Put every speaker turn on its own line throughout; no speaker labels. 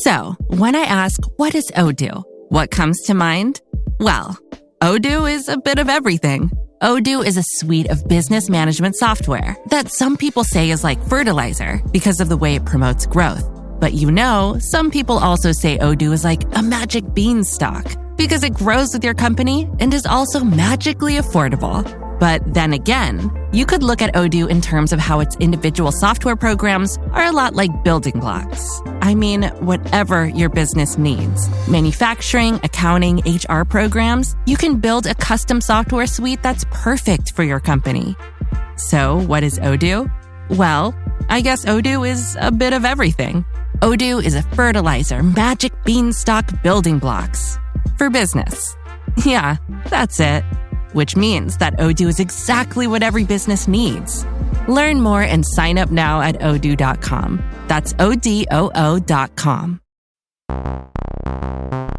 So, when I ask, what is Odoo? What comes to mind? Well, Odoo is a bit of everything. Odoo is a suite of business management software that some people say is like fertilizer because of the way it promotes growth. But some people also say Odoo is like a magic beanstalk because it grows with your company and is also magically affordable. But then again, you could look at Odoo in terms of how its individual software programs are a lot like building blocks. I mean, whatever your business needs. Manufacturing, accounting, HR programs, you can build a custom software suite that's perfect for your company. So, what is Odoo? Well, I guess Odoo is a bit of everything. Odoo is a fertilizer, magic beanstalk building blocks for business. Yeah, that's it. Which means that Odoo is exactly what every business needs. Learn more and sign up now at odoo.com. That's ODOO.com.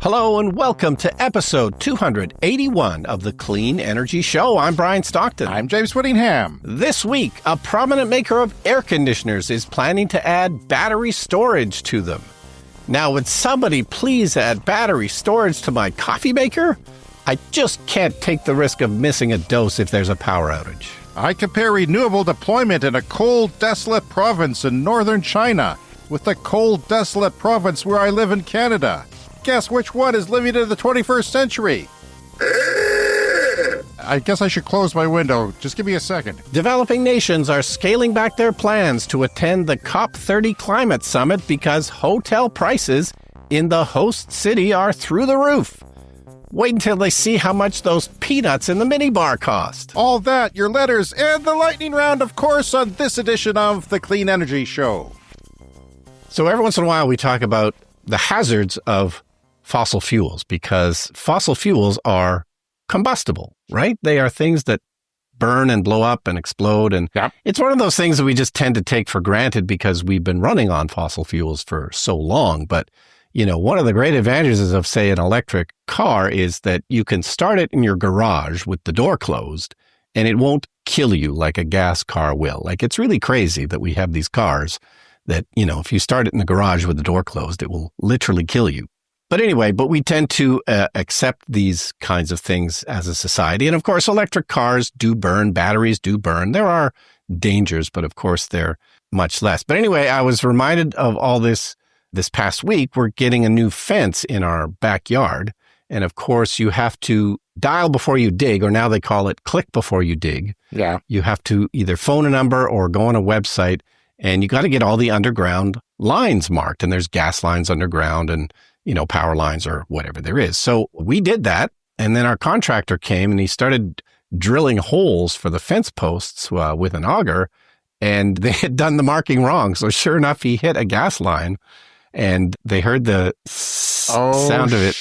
Hello and welcome to episode 281 of the Clean Energy Show. I'm Brian Stockton.
I'm James Whittingham.
This week, a prominent maker of air conditioners is planning to add battery storage to them. Now, would somebody please add battery storage to my coffee maker? I just can't take the risk of missing a dose if there's a power outage.
I compare renewable deployment in a cold, desolate province in northern China with the cold, desolate province where I live in Canada. Guess which one is living in the 21st century? I guess I should close my window. Just give me a second.
Developing nations are scaling back their plans to attend the COP30 climate summit because hotel prices in the host city are through the roof. Wait until they see how much those peanuts in the minibar cost.
All that, your letters, and the lightning round, of course, on this edition of the Clean Energy Show.
So every once in a while we talk about the hazards of fossil fuels because fossil fuels are combustible, right? They are things that burn and blow up and explode. And It's one of those things that we just tend to take for granted because we've been running on fossil fuels for so long. But one of the great advantages of, say, an electric car is that you can start it in your garage with the door closed and it won't kill you like a gas car will. Like, it's really crazy that we have these cars that, if you start it in the garage with the door closed, it will literally kill you. But anyway, we tend to accept these kinds of things as a society. And of course, electric cars do burn, batteries do burn. There are dangers, but of course, they're much less. But anyway, I was reminded of all this past week. We're getting a new fence in our backyard. And of course, you have to dial before you dig, or now they call it click before you dig.
Yeah.
You have to either phone a number or go on a website, and you got to get all the underground lines marked. And there's gas lines underground and, power lines or whatever there is. So we did that. And then our contractor came and he started drilling holes for the fence posts with an auger, and they had done the marking wrong. So sure enough, he hit a gas line. And they heard the sound of it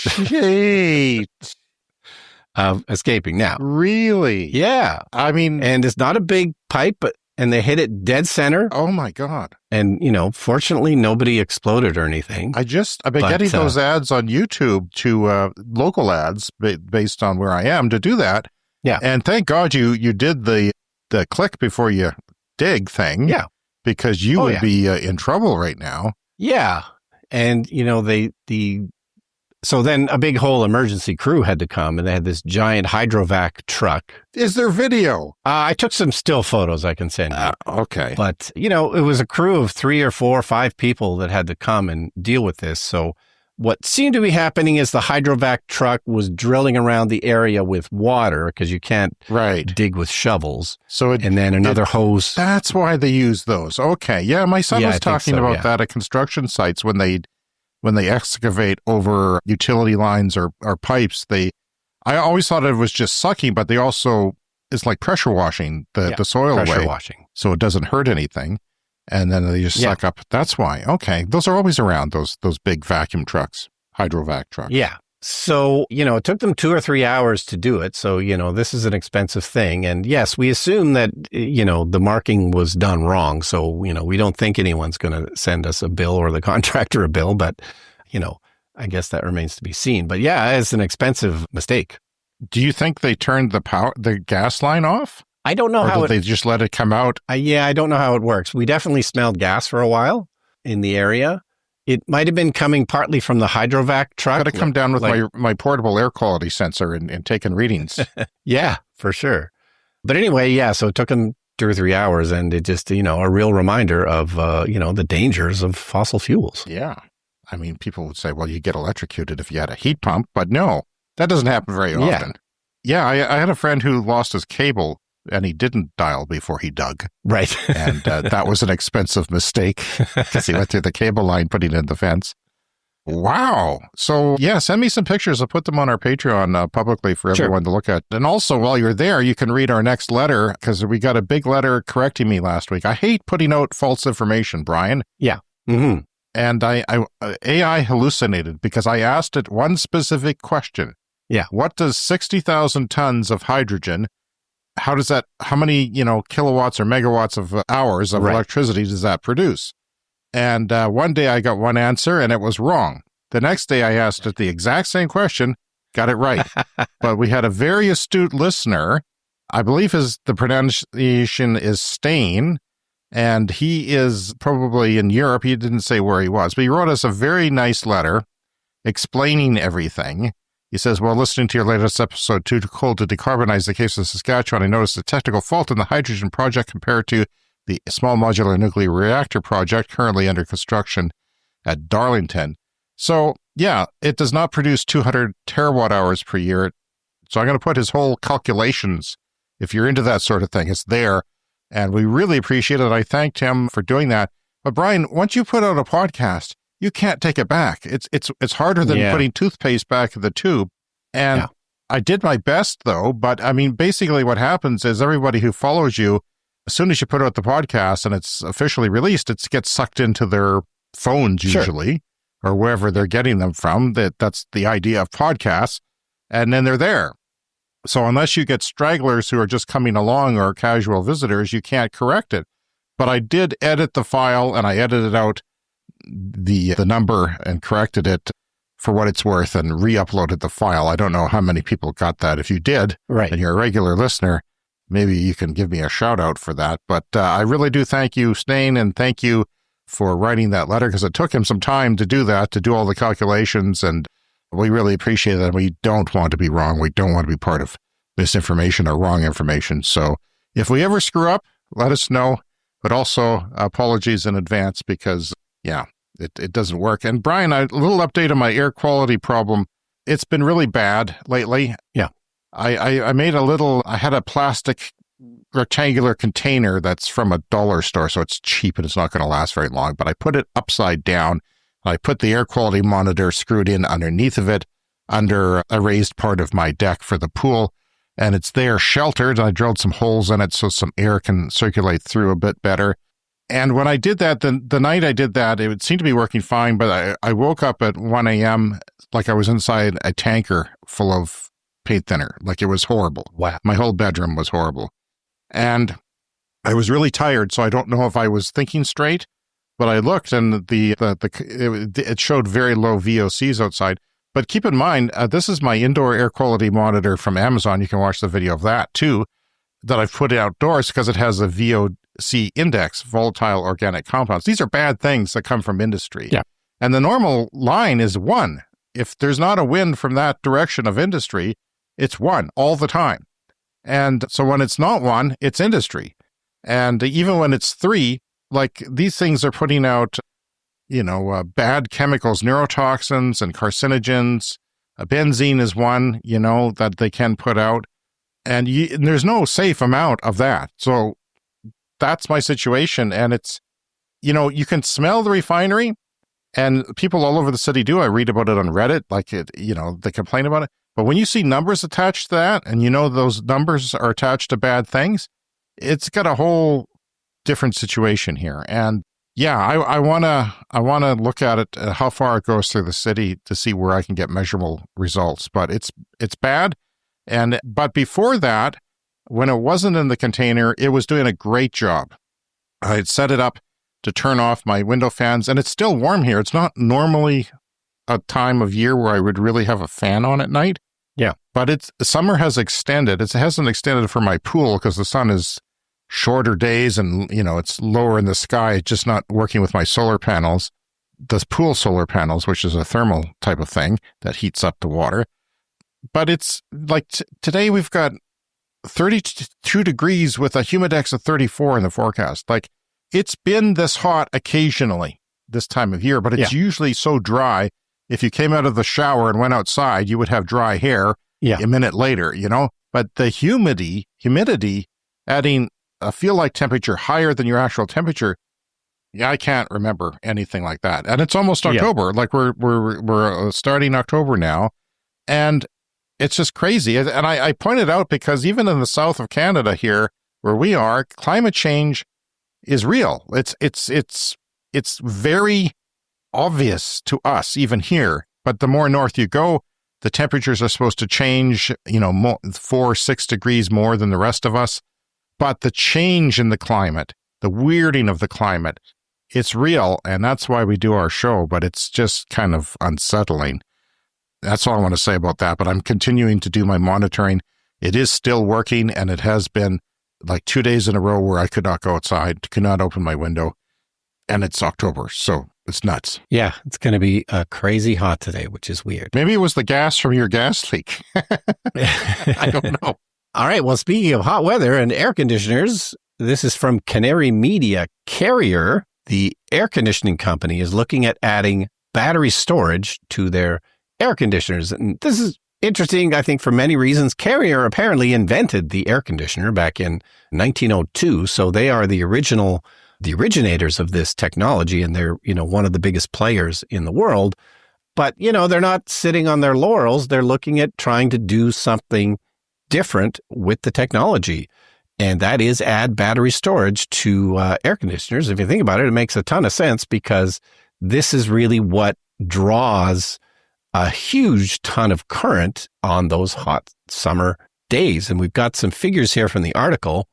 escaping. Now,
really?
Yeah.
I mean,
and it's not a big pipe, and they hit it dead center.
Oh my God.
And, fortunately, nobody exploded or anything.
I've been getting those ads on YouTube to local ads based on where I am to do that.
Yeah.
And thank God you did the click before you dig thing.
Yeah.
Because you would be in trouble right now.
Yeah. And, so then a big whole emergency crew had to come, and they had this giant hydrovac truck.
Is there video?
I took some still photos I can send you.
Okay.
But, it was a crew of 3 or 4 or 5 people that had to come and deal with this. So what seemed to be happening is the hydrovac truck was drilling around the area with water because you can't dig with shovels. And then another hose.
That's why they use those. Okay. Yeah. My son was talking about that at construction sites when they excavate over utility lines or pipes. I always thought it was just sucking, but it's like pressure washing the soil away.
Pressure washing.
So it doesn't hurt anything. And then they just suck up. That's why. Okay. Those are always around, those big vacuum trucks, hydrovac trucks.
Yeah. So, it took them 2 or 3 hours to do it. So, this is an expensive thing. And yes, we assume that, the marking was done wrong. So, we don't think anyone's going to send us a bill or the contractor a bill. But, I guess that remains to be seen. But yeah, it's an expensive mistake.
Do you think they turned the gas line off?
I don't know how
they just let it come out.
I don't know how it works. We definitely smelled gas for a while in the area. It might have been coming partly from the hydrovac truck.
Could have come down with my portable air quality sensor and taken readings.
Yeah, for sure. But anyway, yeah, so it took them 2 or 3 hours, and it just, a real reminder of, the dangers of fossil fuels.
Yeah. I mean, people would say, well, you get electrocuted if you had a heat pump, but no, that doesn't happen very often. Yeah, I had a friend who lost his cable, and he didn't dial before he dug.
Right.
And that was an expensive mistake because he went through the cable line, putting it in the fence. Wow. So, yeah, send me some pictures. I'll put them on our Patreon publicly for everyone to look at. And also, while you're there, you can read our next letter, because we got a big letter correcting me last week. I hate putting out false information, Brian.
Yeah. Mm-hmm.
And AI hallucinated because I asked it one specific question.
Yeah.
What does 60,000 tons of hydrogen, how many, kilowatts or megawatts of hours of electricity does that produce? And one day I got one answer and it was wrong. The next day I asked it the exact same question, got it right. But we had a very astute listener. I believe the pronunciation is Stain, and he is probably in Europe. He didn't say where he was, but he wrote us a very nice letter explaining everything. He says, well, listening to your latest episode, Too Cold to Decarbonize the Case of Saskatchewan, I noticed a technical fault in the hydrogen project compared to the small modular nuclear reactor project currently under construction at Darlington. So, yeah, it does not produce 200 terawatt hours per year. So I'm going to put his whole calculations. If you're into that sort of thing, it's there. And we really appreciate it. I thanked him for doing that. But Brian, once you put out a podcast, you can't take it back. It's harder than putting toothpaste back in the tube. And I did my best, though. But I mean, basically what happens is everybody who follows you, as soon as you put out the podcast and it's officially released, it gets sucked into their phones usually, or wherever they're getting them from. That's the idea of podcasts. And then they're there. So unless you get stragglers who are just coming along or casual visitors, you can't correct it. But I did edit the file, and I edited out the number and corrected it for what it's worth and re-uploaded the file. I don't know how many people got that. If you did, and you're a regular listener, maybe you can give me a shout out for that. But I really do thank you, Stain, and thank you for writing that letter, because it took him some time to do that, to do all the calculations, and we really appreciate that. We don't want to be wrong. We don't want to be part of misinformation or wrong information. So if we ever screw up, let us know. But also apologies in advance, because, it doesn't work. And Brian, a little update on my air quality problem. It's been really bad lately.
Yeah.
I made I had a plastic rectangular container that's from a dollar store, so it's cheap and it's not going to last very long. But I put it upside down. I put the air quality monitor screwed in underneath of it, under a raised part of my deck for the pool. And it's there sheltered. I drilled some holes in it so some air can circulate through a bit better. And when I did that, the night I did that, it would seem to be working fine, but I woke up at 1 a.m. like I was inside a tanker full of paint thinner. Like, it was horrible.
Wow.
My whole bedroom was horrible. And I was really tired, so I don't know if I was thinking straight, but I looked and it showed very low VOCs outside. But keep in mind, this is my indoor air quality monitor from Amazon. You can watch the video of that too, that I've put outdoors, because it has a VOC index, volatile organic compounds. These are bad things that come from industry.
Yeah.
And the normal line is 1. If there's not a wind from that direction of industry, it's 1 all the time. And so when it's not 1, it's industry. And even when it's 3, like, these things are putting out bad chemicals, neurotoxins and carcinogens. Benzene is one, that they can put out. And there's no safe amount of that. So that's my situation. And it's, you can smell the refinery, and people all over the city do. I read about it on Reddit, they complain about it. But when you see numbers attached to that, and those numbers are attached to bad things, it's got a whole different situation here. And yeah, I want to look at it, how far it goes through the city, to see where I can get measurable results. But it's bad. But before that, when it wasn't in the container, it was doing a great job. I had set it up to turn off my window fans, and it's still warm here. It's not normally a time of year where I would really have a fan on at night.
Yeah.
But summer has extended. It hasn't extended for my pool, because the sun is shorter days and, it's lower in the sky. It's just not working with my solar panels. the pool solar panels, which is a thermal type of thing that heats up the water. But it's like today we've got 32 degrees with a humidex of 34 in the forecast. Like, it's been this hot occasionally this time of year, but it's usually so dry. If you came out of the shower and went outside, you would have dry hair a minute later, you know? But the humidity adding a feel-like temperature higher than your actual temperature, I can't remember anything like that. And it's almost October. Like, we're starting October now, and it's just crazy. And I pointed out because even in the south of Canada here, where we are, climate change is real. It's very obvious to us even here. But the more north you go, the temperatures are supposed to change, 4-6 degrees more than the rest of us. But the change in the climate, the weirding of the climate, it's real. And that's why we do our show. But it's just kind of unsettling. That's all I want to say about that. But I'm continuing to do my monitoring. It is still working, and it has been like 2 days in a row where I could not go outside, could not open my window. And it's October, so it's nuts.
Yeah, it's going to be crazy hot today, which is weird.
Maybe it was the gas from your gas leak. I don't know.
All right, well, speaking of hot weather and air conditioners, this is from Canary Media. Carrier, the air conditioning company, is looking at adding battery storage to their air conditioners. And this is interesting, I think, for many reasons. Carrier apparently invented the air conditioner back in 1902, so they are the originators of this technology, and they're, one of the biggest players in the world. But, they're not sitting on their laurels. They're looking at trying to do something different with the technology, and that is add battery storage to air conditioners. If you think about it, it makes a ton of sense, because this is really what draws a huge ton of current on those hot summer days. And we've got some figures here from the article.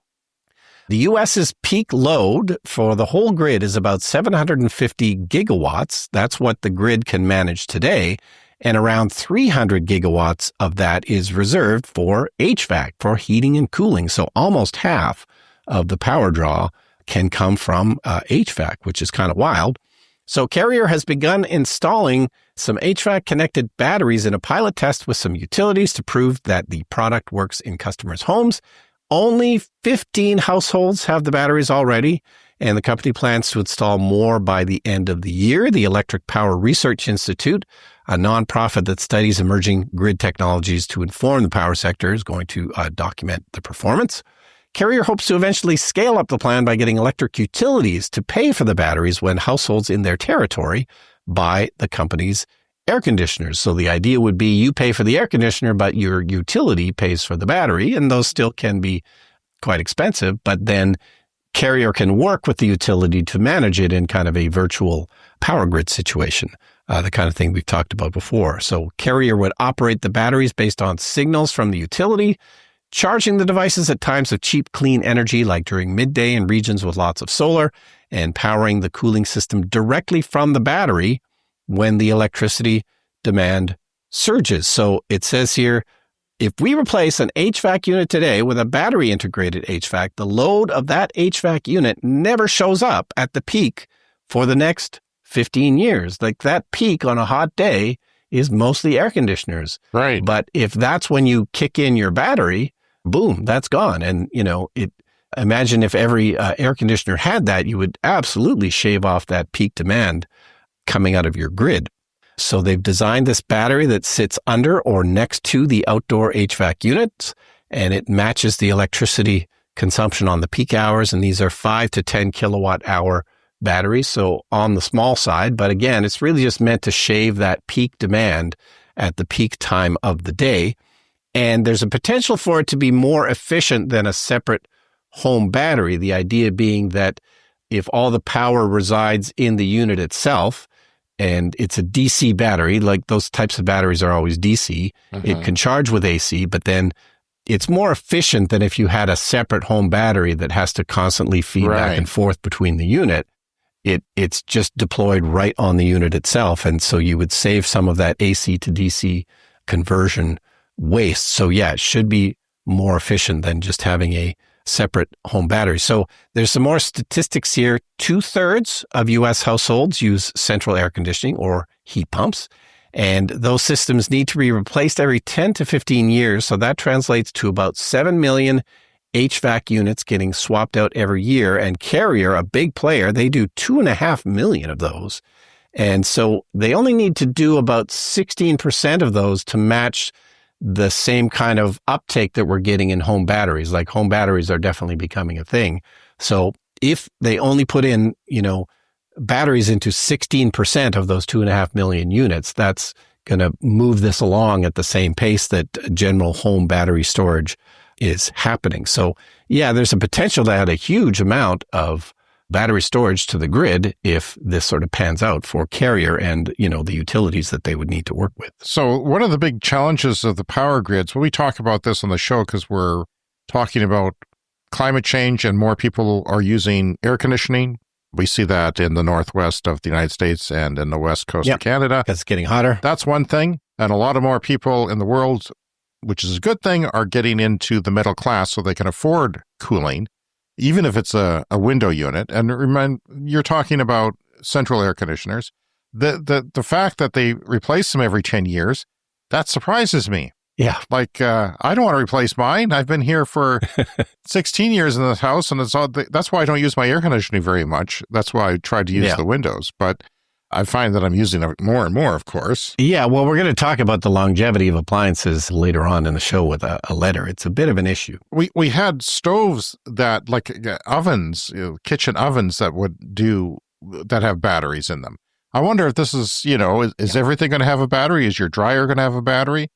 The U.S.'s peak load for the whole grid is about 750 gigawatts. That's what the grid can manage today. And around 300 gigawatts of that is reserved for HVAC, for heating and cooling. So almost half of the power draw can come from HVAC, which is kind of wild. So Carrier has begun installing some HVAC-connected batteries in a pilot test with some utilities to prove that the product works in customers' homes. Only 15 households have the batteries already, and the company plans to install more by the end of the year. The Electric Power Research Institute, a nonprofit that studies emerging grid technologies to inform the power sector, is going to document the performance. Carrier hopes to eventually scale up the plan by getting electric utilities to pay for the batteries when households in their territory buy the company's air conditioners. So the idea would be you pay for the air conditioner, but your utility pays for the battery, and those still can be quite expensive, but then Carrier can work with the utility to manage it in kind of a virtual power grid situation, the kind of thing we've talked about before. So Carrier would operate the batteries based on signals from the utility, charging the devices at times of cheap, clean energy, like during midday in regions with lots of solar, and powering the cooling system directly from the battery when the electricity demand surges. So it says here, if we replace an HVAC unit today with a battery-integrated HVAC, the load of that HVAC unit never shows up at the peak for the next 15 years. Like, that peak on a hot day is mostly air conditioners.
Right.
But if that's when you kick in your battery, boom, that's gone. And, imagine if every air conditioner had that, you would absolutely shave off that peak demand coming out of your grid. So they've designed this battery that sits under or next to the outdoor HVAC units, and it matches the electricity consumption on the peak hours. And these are 5 to 10 kilowatt hour batteries. So on the small side, but again, it's really just meant to shave that peak demand at the peak time of the day. And there's a potential for it to be more efficient than a separate home battery. The idea being that if all the power resides in the unit itself, and it's a DC battery, like those types of batteries are always DC, it can charge with AC, but then it's more efficient than if you had a separate home battery that has to constantly feed back and forth between the unit. It's just deployed right on the unit itself. And so you would save some of that AC to DC conversion waste. So yeah, it should be more efficient than just having a separate home batteries. So there's some more statistics here. 2/3 of U.S. households use central air conditioning or heat pumps, and those systems need to be replaced every 10 to 15 years. So that translates to about 7 million HVAC units getting swapped out every year. And Carrier, a big player, they do 2.5 million of those. And so they only need to do about 16% of those to match the same kind of uptake that we're getting in home batteries. Like home batteries are definitely becoming a thing. So if they only put in, batteries into 16% of those 2.5 million units, that's going to move this along at the same pace that general home battery storage is happening. So yeah, there's a potential to add a huge amount of battery storage to the grid if this sort of pans out for Carrier and, the utilities that they would need to work with.
So one of the big challenges of the power grids, we talk about this on the show because we're talking about climate change and more people are using air conditioning. We see that in the northwest of the United States and in the west coast of Canada.
Because it's getting hotter.
That's one thing. And a lot of more people in the world, which is a good thing, are getting into the middle class so they can afford cooling, even if it's a window unit. And you're talking about central air conditioners. The fact that they replace them every 10 years, that surprises me.
Yeah.
Like, I don't want to replace mine. I've been here for 16 years in this house, and that's why I don't use my air conditioning very much. That's why I try to use the windows. But I find that I'm using it more and more, of course.
Yeah, well, we're going to talk about the longevity of appliances later on in the show with a letter. It's a bit of an issue.
We had stoves that, like ovens, kitchen ovens that have batteries in them. I wonder if this is, is everything going to have a battery? Is your dryer going to have a battery?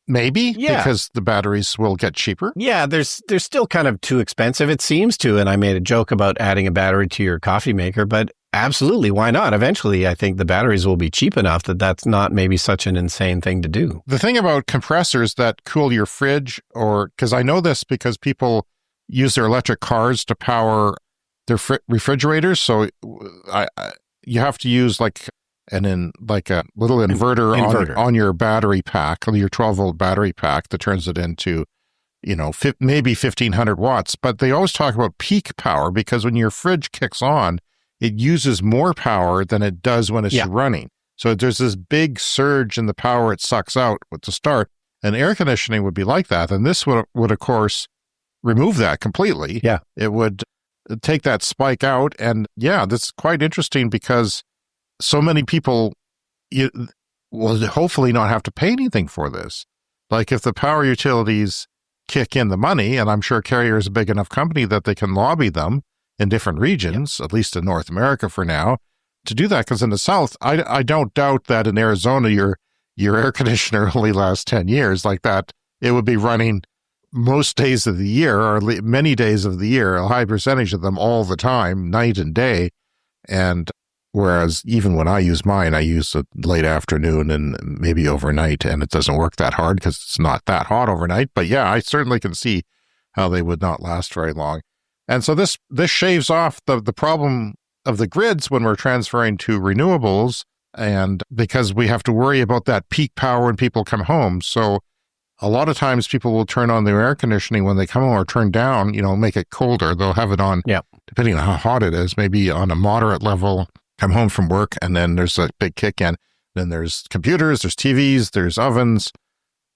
Maybe, because the batteries will get cheaper.
Yeah, they're still kind of too expensive, it seems to. And I made a joke about adding a battery to your coffee maker, but absolutely, why not? Eventually, I think the batteries will be cheap enough that that's not maybe such an insane thing to do.
The thing about compressors that cool your fridge, because I know this because people use their electric cars to power their refrigerators. So you have to use a little inverter. On your battery pack, your 12-volt battery pack that turns it into, maybe 1,500 watts. But they always talk about peak power because when your fridge kicks on, it uses more power than it does when it's running. So there's this big surge in the power it sucks out with the start. And air conditioning would be like that. And this would of course, remove that completely.
Yeah.
It would take that spike out. And that's quite interesting because so many people will hopefully not have to pay anything for this. Like if the power utilities kick in the money, and I'm sure Carrier is a big enough company that they can lobby them in different regions, at least in North America for now, to do that. Because in the South, I don't doubt that in Arizona, your air conditioner only lasts 10 years like that. It would be running most days of the year, or many days of the year, a high percentage of them all the time, night and day. And whereas even when I use mine, I use it late afternoon and maybe overnight, and it doesn't work that hard because it's not that hot overnight. But I certainly can see how they would not last very long. And so this shaves off the problem of the grids when we're transferring to renewables, and because we have to worry about that peak power when people come home. So a lot of times people will turn on their air conditioning when they come home or turn down, make it colder. They'll have it on, depending on how hot it is, maybe on a moderate level, come home from work, and then there's a big kick in. Then there's computers, there's TVs, there's ovens,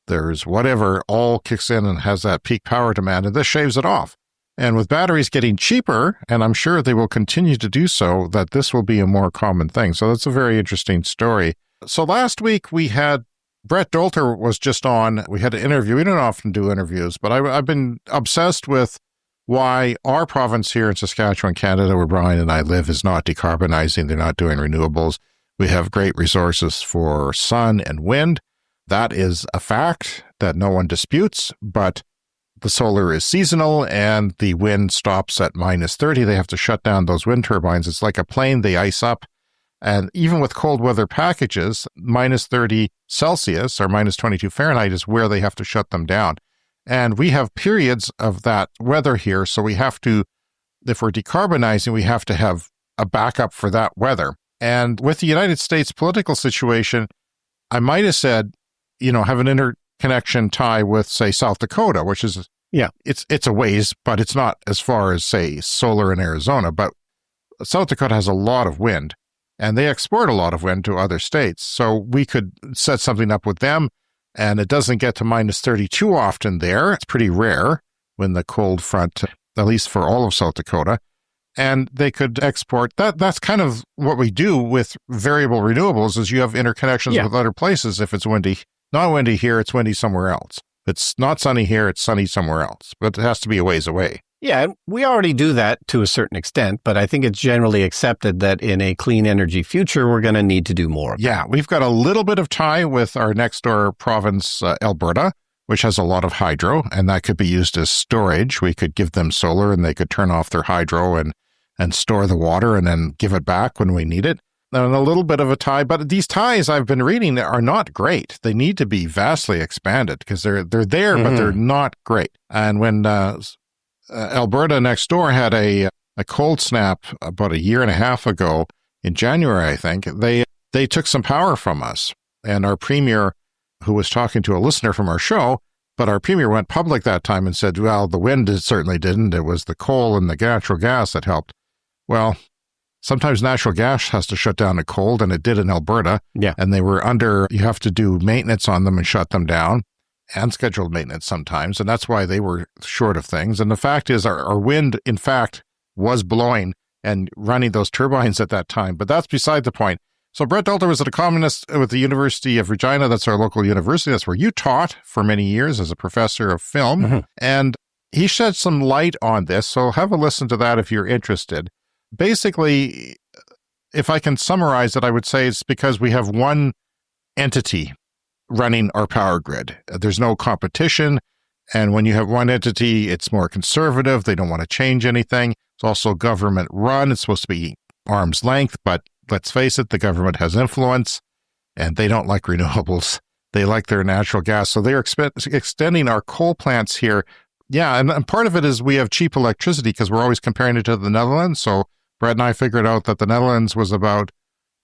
there's whatever, all kicks in and has that peak power demand, and this shaves it off. And with batteries getting cheaper, and I'm sure they will continue to do so, that this will be a more common thing. So that's a very interesting story. So last week we had Brett Dolter was just on. We had an interview. We don't often do interviews, but I've been obsessed with why our province here in Saskatchewan, Canada, where Brian and I live, is not decarbonizing. They're not doing renewables. We have great resources for sun and wind. That is a fact that no one disputes, but the solar is seasonal and the wind stops at -30. They have to shut down those wind turbines. It's like a plane, they ice up. And even with cold weather packages, -30 Celsius or -22 Fahrenheit is where they have to shut them down. And we have periods of that weather here. So we have to, if we're decarbonizing, we have to have a backup for that weather. And with the United States political situation, I might have said, have an interconnection tie with, say, South Dakota, which is
Yeah.
It's a ways, but it's not as far as, say, solar in Arizona. But South Dakota has a lot of wind, and they export a lot of wind to other states. So we could set something up with them, and it doesn't get to minus 30 too often there. It's pretty rare when the cold front, at least for all of South Dakota. And they could export that. That's kind of what we do with variable renewables is you have interconnections with other places. If it's windy, not windy here, it's windy somewhere else. If it's not sunny here, it's sunny somewhere else. But it has to be a ways away.
Yeah, we already do that to a certain extent, but I think it's generally accepted that in a clean energy future, we're going to need to do more.
Yeah, we've got a little bit of tie with our next door province, Alberta, which has a lot of hydro, and that could be used as storage. We could give them solar and they could turn off their hydro and store the water and then give it back when we need it. And a little bit of a tie, but these ties I've been reading are not great. They need to be vastly expanded because they're there, but they're not great. And when Alberta next door had a cold snap about a year and a half ago in January, I think, they took some power from us. And our premier, who was talking to a listener from our show, but our premier went public that time and said, well, the wind certainly didn't. It was the coal and the natural gas that helped. Well, sometimes natural gas has to shut down the cold, and it did in Alberta.
Yeah.
And they were you have to do maintenance on them and shut them down, and scheduled maintenance sometimes. And that's why they were short of things. And the fact is our wind, in fact, was blowing and running those turbines at that time. But that's beside the point. So Brett Dalter was an economist with the University of Regina. That's our local university. That's where you taught for many years as a professor of film. Mm-hmm. And he shed some light on this. So have a listen to that if you're interested. Basically, if I can summarize it, I would say it's because we have one entity running our power grid. There's no competition. And when you have one entity, it's more conservative. They don't want to change anything. It's also government run. It's supposed to be arm's length, but let's face it, the government has influence and they don't like renewables. They like their natural gas. So they're extending our coal plants here. Yeah. And part of it is we have cheap electricity because we're always comparing it to the Netherlands. So Brett and I figured out that the Netherlands was about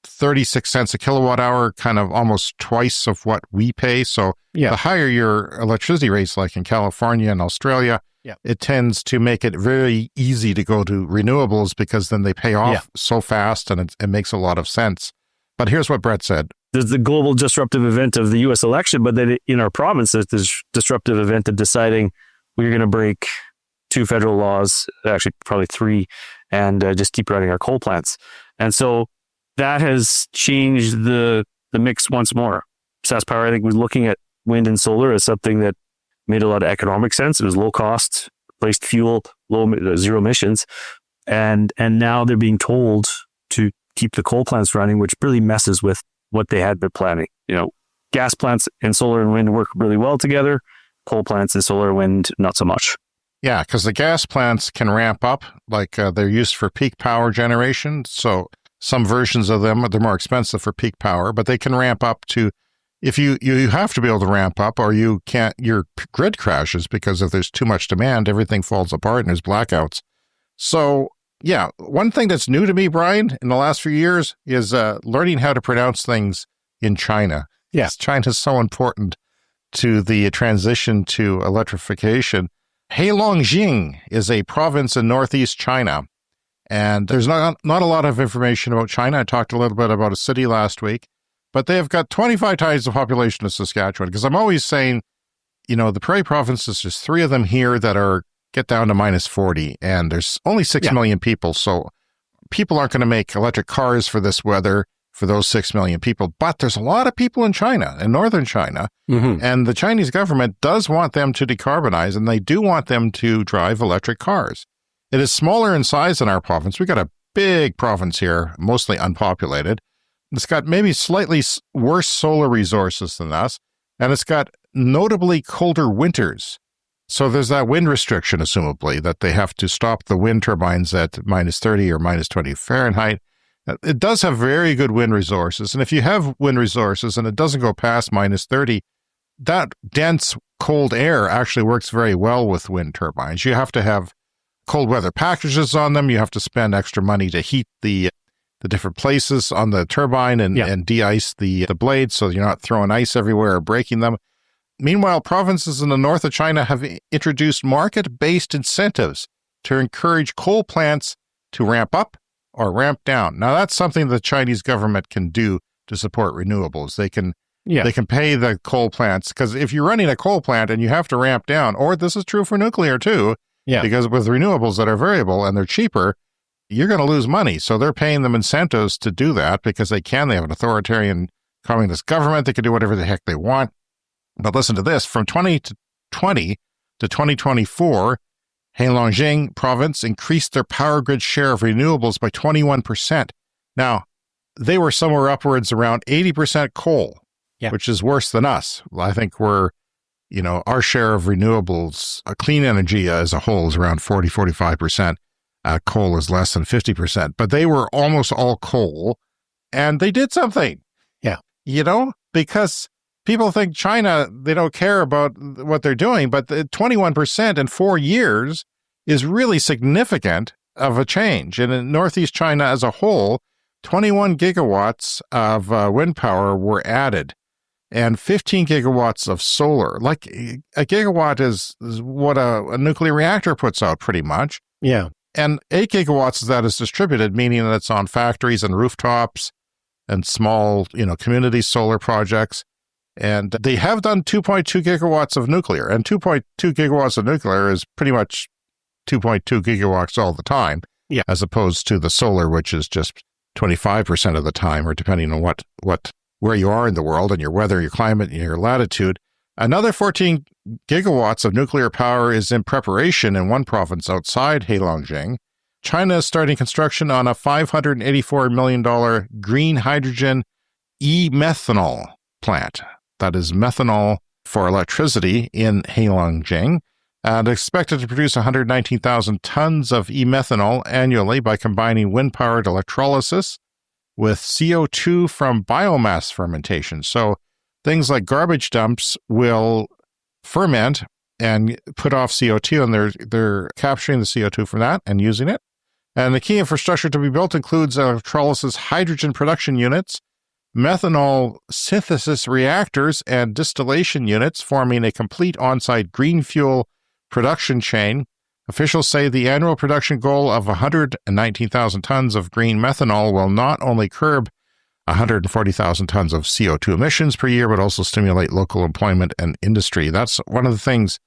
36 cents a kilowatt hour, kind of almost twice of what we pay. So the higher your electricity rates, like in California and Australia, it tends to make it very easy to go to renewables because then they pay off so fast and it makes a lot of sense. But here's what Brett said.
There's the global disruptive event of the U.S. election, but then in our province, there's this disruptive event of deciding we're going to break 2 federal laws, actually probably 3, and just keep running our coal plants. And so that has changed the mix once more. SaskPower, I think, was looking at wind and solar as something that made a lot of economic sense. It was low cost, replaced fuel, zero emissions. And now they're being told to keep the coal plants running, which really messes with what they had been planning. You know, gas plants and solar and wind work really well together. Coal plants and solar and wind, not so much.
Yeah, because the gas plants can ramp up, like they're used for peak power generation. So some versions of them, they're more expensive for peak power, but they can ramp up to, if you have to be able to ramp up or you can't, your grid crashes because if there's too much demand, everything falls apart and there's blackouts. So yeah, one thing that's new to me, Brian, in the last few years is learning how to pronounce things in China. Yes, China's so important to the transition to electrification. Heilongjiang is a province in northeast China, and there's not a lot of information about China. I talked a little bit about a city last week, but they have got 25 times the population of Saskatchewan, because I'm always saying, you know, the prairie provinces, there's 3 of them here that get down to minus 40, and there's only 6 million people, so people aren't going to make electric cars for this weather for those 6 million people. But there's a lot of people in China, in northern China, and the Chinese government does want them to decarbonize, and they do want them to drive electric cars. It is smaller in size than our province. We've got a big province here, mostly unpopulated. It's got maybe slightly worse solar resources than us, and it's got notably colder winters. So there's that wind restriction, assumably, that they have to stop the wind turbines at minus 30 or minus 20 Fahrenheit. It does have very good wind resources. And if you have wind resources and it doesn't go past minus 30, that dense cold air actually works very well with wind turbines. You have to have cold weather packages on them. You have to spend extra money to heat the different places on the turbine and de-ice the blades so you're not throwing ice everywhere or breaking them. Meanwhile, provinces in the north of China have introduced market-based incentives to encourage coal plants to ramp up or ramp down. Now, that's something the Chinese government can do to support renewables. They can pay the coal plants, because if you're running a coal plant and you have to ramp down, or this is true for nuclear too, because with renewables that are variable and they're cheaper, you're going to lose money. So they're paying them incentives to do that because they can. They have an authoritarian communist government. They can do whatever the heck they want. But listen to this. From 2020 to 2024, Heilongjiang province increased their power grid share of renewables by 21%. Now, they were somewhere upwards around 80% coal, which is worse than us. I think we're, our share of renewables, clean energy as a whole is around 45%. Coal is less than 50%, but they were almost all coal, and they did something. Because people think China, they don't care about what they're doing, but the 21% in 4 years is really significant of a change. And in Northeast China as a whole, 21 gigawatts of wind power were added and 15 gigawatts of solar. Like a gigawatt is what a nuclear reactor puts out pretty much.
Yeah.
And 8 gigawatts of that is distributed, meaning that it's on factories and rooftops and small, community solar projects. And they have done 2.2 gigawatts of nuclear. And 2.2 gigawatts of nuclear is pretty much 2.2 gigawatts all the time, as opposed to the solar, which is just 25% of the time, or depending on where you are in the world and your weather, your climate, and your latitude. Another 14 gigawatts of nuclear power is in preparation in one province outside Heilongjiang. China is starting construction on a $584 million green hydrogen e-methanol plant. That is methanol for electricity in Heilongjiang, and expected to produce 119,000 tons of e-methanol annually by combining wind-powered electrolysis with CO2 from biomass fermentation. So things like garbage dumps will ferment and put off CO2, and they're capturing the CO2 from that and using it. And the key infrastructure to be built includes electrolysis hydrogen production units, methanol synthesis reactors, and distillation units, forming a complete on-site green fuel production chain. Officials say the annual production goal of 119,000 tons of green methanol will not only curb 140,000 tons of CO2 emissions per year, but also stimulate local employment and industry. That's one of the things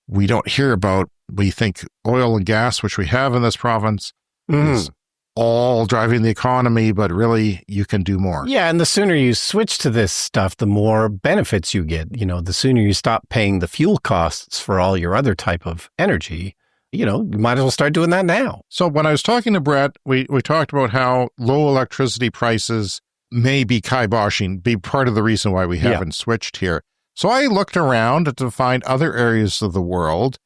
we don't hear about. We think oil and gas, which we have in this province, is all driving the economy, but really you can do more.
Yeah, and the sooner you switch to this stuff, the more benefits you get. The sooner you stop paying the fuel costs for all your other type of energy, you might as well start doing that now.
So when I was talking to Brett, we talked about how low electricity prices may be kiboshing, be part of the reason why we haven't switched here. So I looked around to find other areas of the world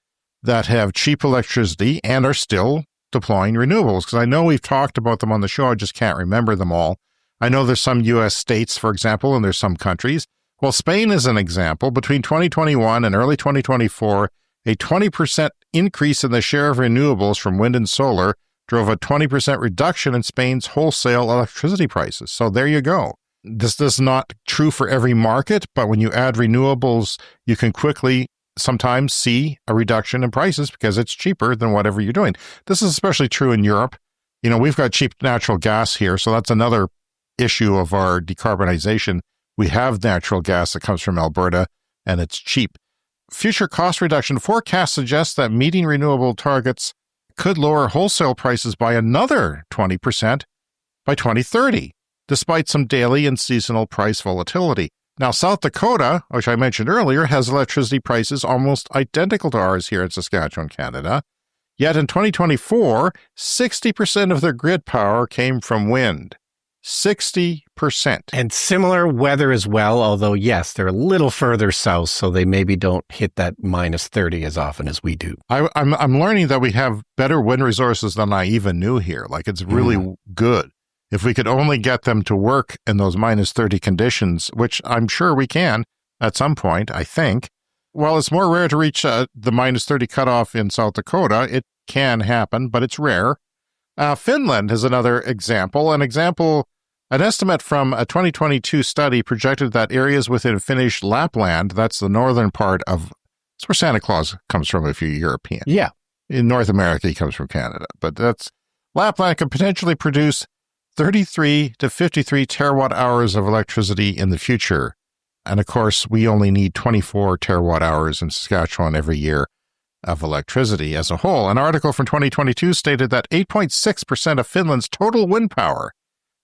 that have cheap electricity and are still deploying renewables, because I know we've talked about them on the show. I just can't remember them all. I know there's some U.S. states, for example, and there's some countries. Well, Spain is an example. Between 2021 and early 2024, a 20% increase in the share of renewables from wind and solar drove a 20% reduction in Spain's wholesale electricity prices. So there you go. This is not true for every market, but when you add renewables, you can quickly sometimes see a reduction in prices because it's cheaper than whatever you're doing. This is especially true in Europe. We've got cheap natural gas here, so that's another issue of our decarbonization. We have natural gas that comes from Alberta, and it's cheap. Future cost reduction forecasts suggest that meeting renewable targets could lower wholesale prices by another 20% by 2030, despite some daily and seasonal price volatility. Now, South Dakota, which I mentioned earlier, has electricity prices almost identical to ours here in Saskatchewan, Canada. Yet in 2024, 60% of their grid power came from wind. 60%.
And similar weather as well, although, yes, they're a little further south, so they maybe don't hit that minus 30 as often as we do.
I'm learning that we have better wind resources than I even knew here. Like, it's really good. If we could only get them to work in those minus 30 conditions, which I'm sure we can at some point, I think. While it's more rare to reach the minus 30 cutoff in South Dakota, it can happen, but it's rare. Finland is another example, An estimate from a 2022 study projected that areas within Finnish Lapland, that's the northern part of, that's where Santa Claus comes from if you're European.
Yeah.
In North America, he comes from Canada. But that's, Lapland could potentially produce 33 to 53 terawatt hours of electricity in the future. And of course, we only need 24 terawatt hours in Saskatchewan every year of electricity as a whole. An article from 2022 stated that 8.6% of Finland's total wind power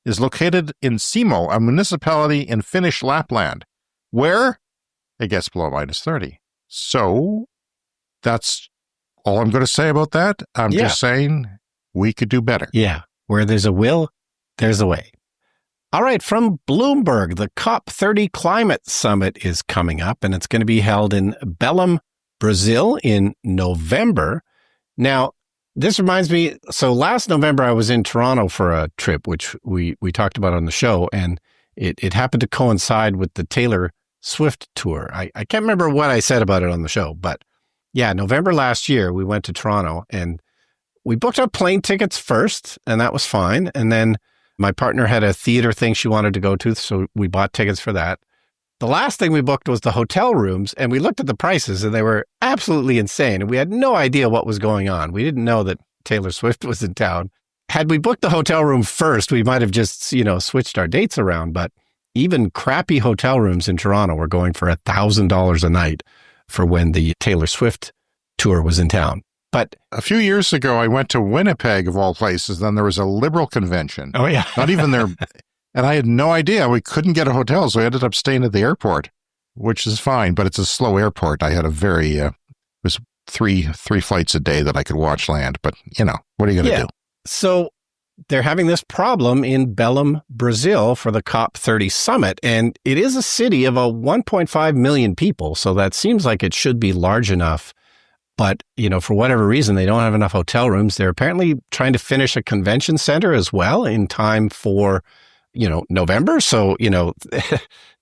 is located in Simo, a municipality in Finnish Lapland, where it gets below minus 30. So that's all I'm going to say about that. I'm just saying we could do better.
Yeah. Where there's a will, there's a way. All right. From Bloomberg, the COP30 climate summit is coming up, and it's going to be held in Belém, Brazil in November. Now, this reminds me, so last November I was in Toronto for a trip, which we talked about on the show, and it happened to coincide with the Taylor Swift tour. I can't remember what I said about it on the show, but yeah, November last year we went to Toronto and we booked our plane tickets first, and that was fine. And then my partner had a theater thing she wanted to go to, so we bought tickets for that. The last thing we booked was the hotel rooms, and we looked at the prices, and they were absolutely insane. And we had no idea what was going on. We didn't know that Taylor Swift was in town. Had we booked the hotel room first, we might have just, switched our dates around. But even crappy hotel rooms in Toronto were going for $1,000 a night for when the Taylor Swift tour was in town. But
a few years ago, I went to Winnipeg, of all places. Then there was a Liberal convention.
Oh, yeah.
Not even there. And I had no idea. We couldn't get a hotel, so I ended up staying at the airport, which is fine, but it's a slow airport. I had it was three flights a day that I could watch land, but, what are you going to do?
So they're having this problem in Belém, Brazil for the COP30 summit, and it is a city of 1.5 million people, so that seems like it should be large enough. But, for whatever reason, they don't have enough hotel rooms. They're apparently trying to finish a convention center as well in time for November. So,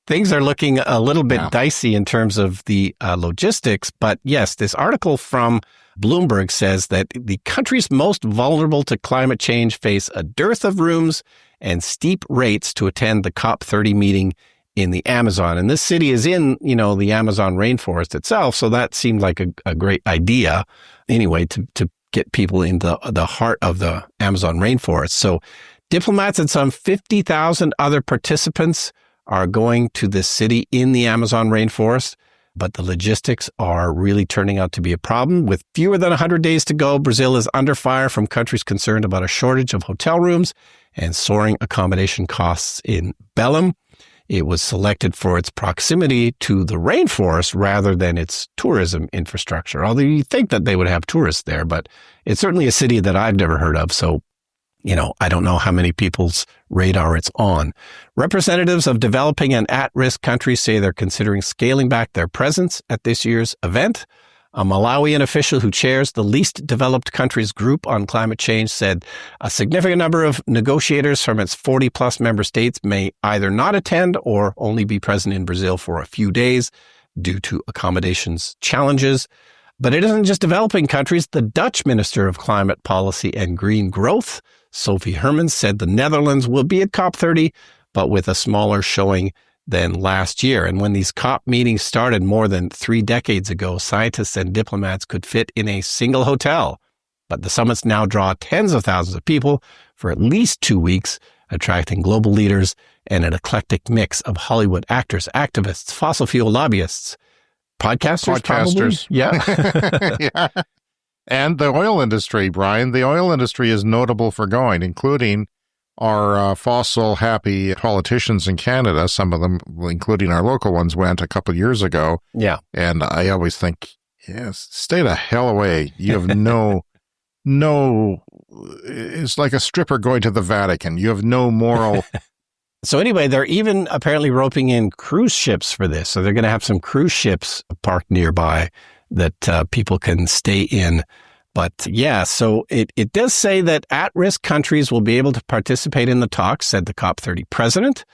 things are looking a little bit dicey in terms of the logistics. But yes, this article from Bloomberg says that the countries most vulnerable to climate change face a dearth of rooms and steep rates to attend the COP30 meeting in the Amazon. And this city is in, the Amazon rainforest itself. So that seemed like a great idea anyway, to get people in the heart of the Amazon rainforest. So diplomats and some 50,000 other participants are going to this city in the Amazon rainforest, but the logistics are really turning out to be a problem. With fewer than 100 days to go, Brazil is under fire from countries concerned about a shortage of hotel rooms and soaring accommodation costs in Belém. It was selected for its proximity to the rainforest rather than its tourism infrastructure, although you think that they would have tourists there, but it's certainly a city that I've never heard of, so I don't know how many people's radar it's on. Representatives of developing and at-risk countries say they're considering scaling back their presence at this year's event. A Malawian official who chairs the least developed countries group on climate change said a significant number of negotiators from its 40-plus member states may either not attend or only be present in Brazil for a few days due to accommodations challenges. But it isn't just developing countries. The Dutch Minister of Climate Policy and Green Growth, Sophie Hermans, said the Netherlands will be at COP30, but with a smaller showing than last year. And when these COP meetings started more than 3 decades ago, scientists and diplomats could fit in a single hotel. But the summits now draw tens of thousands of people for at least 2 weeks, attracting global leaders and an eclectic mix of Hollywood actors, activists, fossil fuel lobbyists, podcasters. Probably? Yeah.
Yeah. And the oil industry, Brian. The oil industry is notable for going, including our fossil-happy politicians in Canada. Some of them, including our local ones, went a couple of years ago.
Yeah.
And I always think, yes, stay the hell away. You have no, it's like a stripper going to the Vatican. You have no moral.
So anyway, they're even apparently roping in cruise ships for this. So they're going to have some cruise ships parked nearby that people can stay in. But yeah, so it does say that at-risk countries will be able to participate in the talks, said the COP30 president.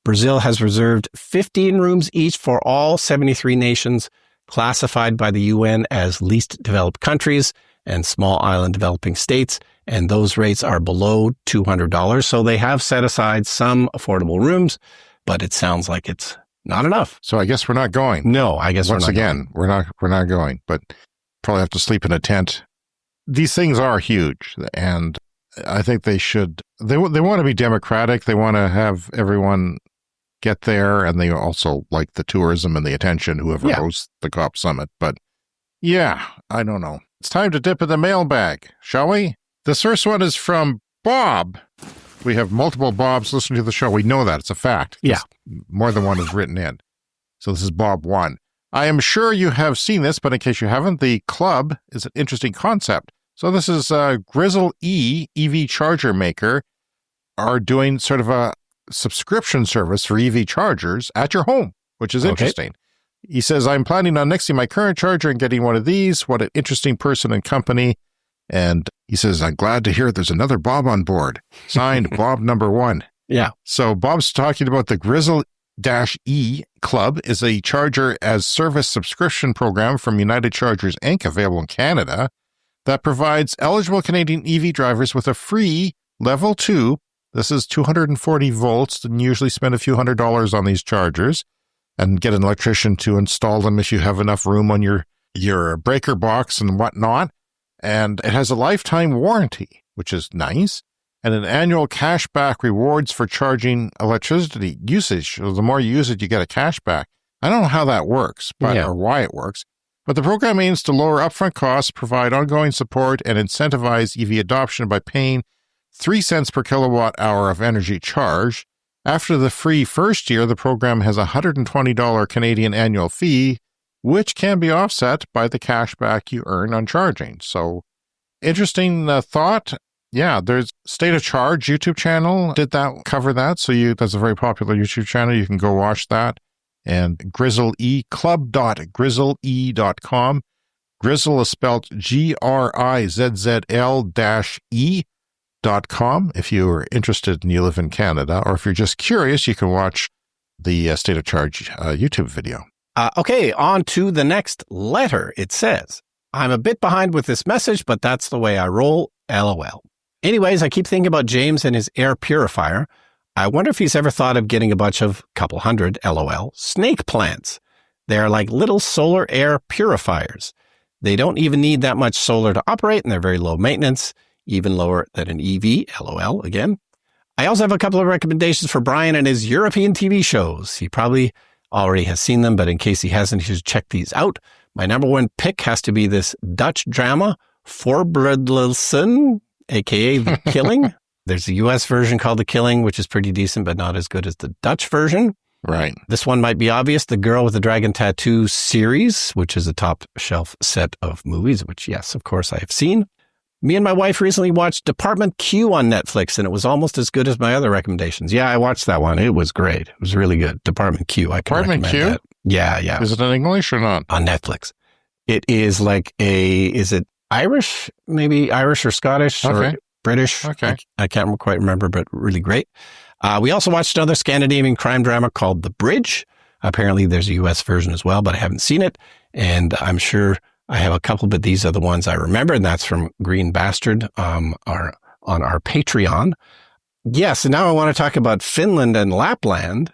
Brazil has reserved 15 rooms each for all 73 nations classified by the UN as least developed countries and small island developing states, and those rates are below $200. So they have set aside some affordable rooms, but it sounds like it's not enough.
So I guess we're not going.
No, I guess
once again, we're not going, but probably have to sleep in a tent. These things are huge, and I think they want to be democratic. They want to have everyone get there, and they also like the tourism and the attention, whoever hosts the COP summit. But yeah, I don't know. It's time to dip in the mailbag, shall we? This first one is from Bob. We have multiple Bobs listening to the show. We know that. It's a fact.
Yeah.
More than one is written in. So this is Bob 1. I am sure you have seen this, but in case you haven't, the club is an interesting concept. So this is Grizzl-E EV charger maker are doing sort of a subscription service for EV chargers at your home, which is interesting. He says, I'm planning on nixing my current charger and getting one of these. What an interesting person and company. And he says, I'm glad to hear there's another Bob on board. Signed, Bob number 1.
Yeah.
So Bob's talking about the Grizzl-E Club is a charger as service subscription program from United Chargers Inc., available in Canada, that provides eligible Canadian EV drivers with a free level 2. This is 240 volts, and usually spend a few $100s on these chargers and get an electrician to install them if you have enough room on your breaker box and whatnot. And it has a lifetime warranty, which is nice, and an annual cashback rewards for charging electricity usage. So the more you use it, you get a cashback. I don't know how that works, or why it works. But the program aims to lower upfront costs, provide ongoing support, and incentivize EV adoption by paying 3 cents per kilowatt hour of energy charged. After the free first year, the program has a $120 Canadian annual fee, which can be offset by the cashback you earn on charging. So, interesting thought. Yeah, there's State of Charge YouTube channel did cover that. So that's a very popular YouTube channel. You can go watch that. And Grizzl-E, club.grizzle.com. Grizzl is spelled GRIZZL-E.com. If you're interested and you live in Canada, or if you're just curious, you can watch the State of Charge YouTube video.
Okay, on to the next letter. It says, I'm a bit behind with this message, but that's the way I roll, LOL. Anyways, I keep thinking about James and his air purifier. I wonder if he's ever thought of getting a bunch of, couple hundred, LOL, snake plants. They're like little solar air purifiers. They don't even need that much solar to operate, and they're very low maintenance, even lower than an EV, LOL again. I also have a couple of recommendations for Brian and his European TV shows. He probably already has seen them, but in case he hasn't, he should check these out. My number 1 pick has to be this Dutch drama, Voorbeeldelsen, aka The Killing. There's a US version called The Killing, which is pretty decent, but not as good as the Dutch version.
Right.
This one might be obvious. The Girl with the Dragon Tattoo series, which is a top shelf set of movies, which, yes, of course, I have seen. Me and my wife recently watched Department Q on Netflix, and it was almost as good as my other recommendations. Yeah, I watched that one. It was great. It was really good. Department Q. I can recommend that. Yeah.
Is it in English or not?
On Netflix. It is like is it Irish? Maybe Irish or Scottish or British.
Okay.
I can't quite remember, but really great. We also watched another Scandinavian crime drama called The Bridge. Apparently there's a US version as well, but I haven't seen it. And I'm sure I have a couple, but these are the ones I remember, and that's from Green Bastard on our Patreon. Yes, and now I want to talk about Finland and Lapland,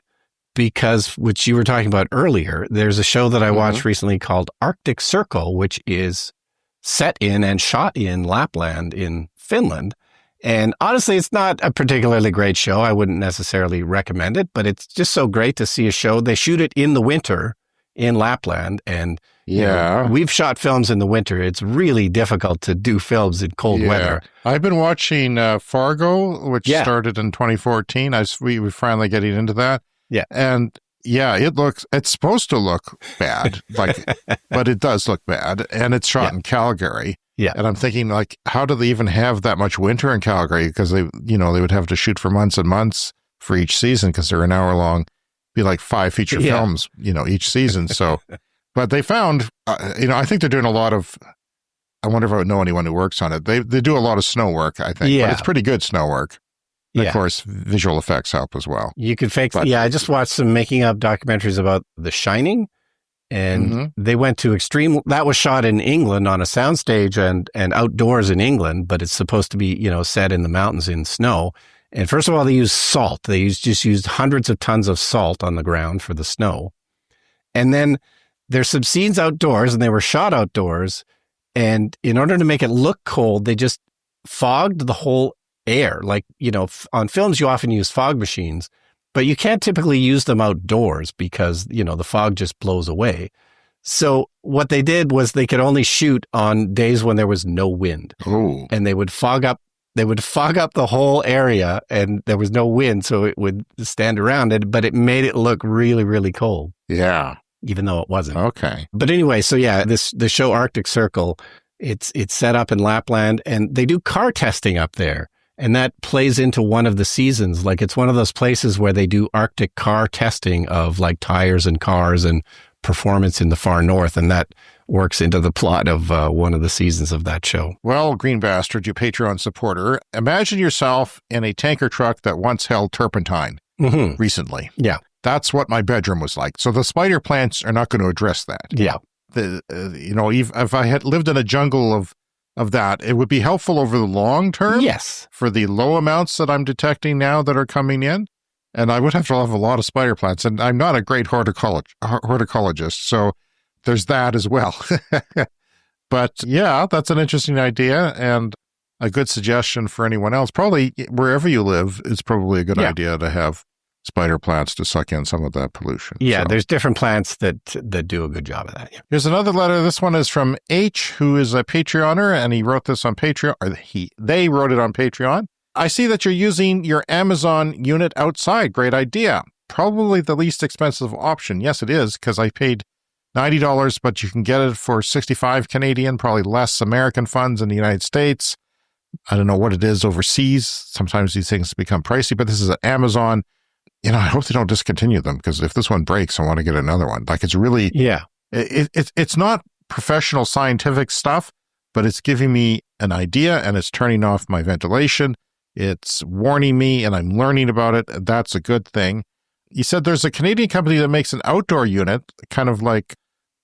because, which you were talking about earlier, there's a show that I watched recently called Arctic Circle, which is set in and shot in Lapland in Finland. And honestly, it's not a particularly great show. I wouldn't necessarily recommend it, but it's just so great to see a show. They shoot it in the winter in Lapland, and you know, we've shot films in the winter. It's really difficult to do films in cold weather.
I've been watching Fargo, which started in 2014. We're finally getting into that.
Yeah.
And it's supposed to look bad, but it does look bad. And it's shot in Calgary.
Yeah.
And I'm thinking, like, how do they even have that much winter in Calgary? Because they would have to shoot for months and months for each season, because they're an hour long, be like 5 feature films, each season. So, but they found, I think they're doing a lot of, I wonder if I would know anyone who works on it. They do a lot of snow work, I think, but it's pretty good snow work. And of course, visual effects help as well.
You could fake, I just watched some making of documentaries about The Shining, And they went to extreme. That was shot in England on a soundstage and outdoors in England, but it's supposed to be, set in the mountains in snow. And first of all, they used salt. They just used hundreds of tons of salt on the ground for the snow. And then there's some scenes outdoors, and they were shot outdoors. And in order to make it look cold, they just fogged the whole air. Like, on films, you often use fog machines, but you can't typically use them outdoors because, the fog just blows away. So what they did was they could only shoot on days when there was no wind.
Oh.
And they would fog up the whole area, and there was no wind, so it would stand around it, but it made it look really, really cold.
Yeah.
Even though it wasn't.
Okay.
But anyway, so yeah, the show Arctic Circle, it's set up in Lapland, and they do car testing up there. And that plays into one of the seasons. Like, it's one of those places where they do Arctic car testing of like tires and cars and performance in the far north. And that works into the plot of one of the seasons of that show.
Well, Green Bastard, you Patreon supporter, imagine yourself in a tanker truck that once held turpentine recently.
Yeah.
That's what my bedroom was like. So the spider plants are not going to address that.
Yeah.
If I had lived in a jungle of that, it would be helpful over the long term.
Yes.
For the low amounts that I'm detecting now that are coming in. And I would have to have a lot of spider plants. And I'm not a great horticulturist, so there's that as well. But yeah, that's an interesting idea and a good suggestion for anyone else. Probably wherever you live, it's probably a good idea to have spider plants to suck in some of that pollution.
Yeah, there's different plants that do a good job of that. Yeah.
Here's another letter. This one is from H, who is a Patreoner, and he wrote this on Patreon, or they wrote it on Patreon. I see that you're using your Amazon unit outside. Great idea. Probably the least expensive option. Yes, it is, because I paid $90, but you can get it for 65 Canadian, probably less American funds in the United States. I don't know what it is overseas. Sometimes these things become pricey, but this is at Amazon. I hope they don't discontinue them, because if this one breaks, I want to get another one. Like, it's really, it's not professional scientific stuff, but it's giving me an idea, and it's turning off my ventilation. It's warning me, and I'm learning about it. That's a good thing. You said there's a Canadian company that makes an outdoor unit, kind of like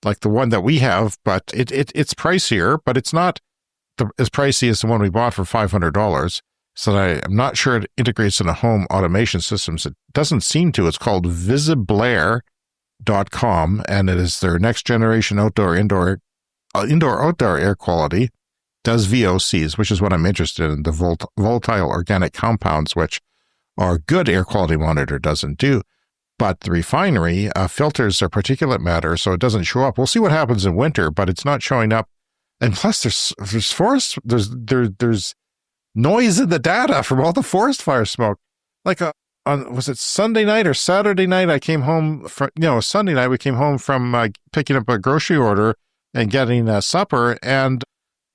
the one that we have, but it's pricier, but it's not as pricey as the one we bought for $500. So I'm not sure it integrates into home automation systems. It doesn't seem to. It's called visiblair.com, and it is their next generation indoor air quality. Does VOCs, which is what I'm interested in, the volatile organic compounds, which our good air quality monitor doesn't do. But the refinery filters their particulate matter, so it doesn't show up. We'll see what happens in winter, but it's not showing up. And plus, there's forest, there's noise in the data from all the forest fire smoke. Like was it Sunday night or Saturday night? I came home from Sunday night. We came home from picking up a grocery order and getting supper, and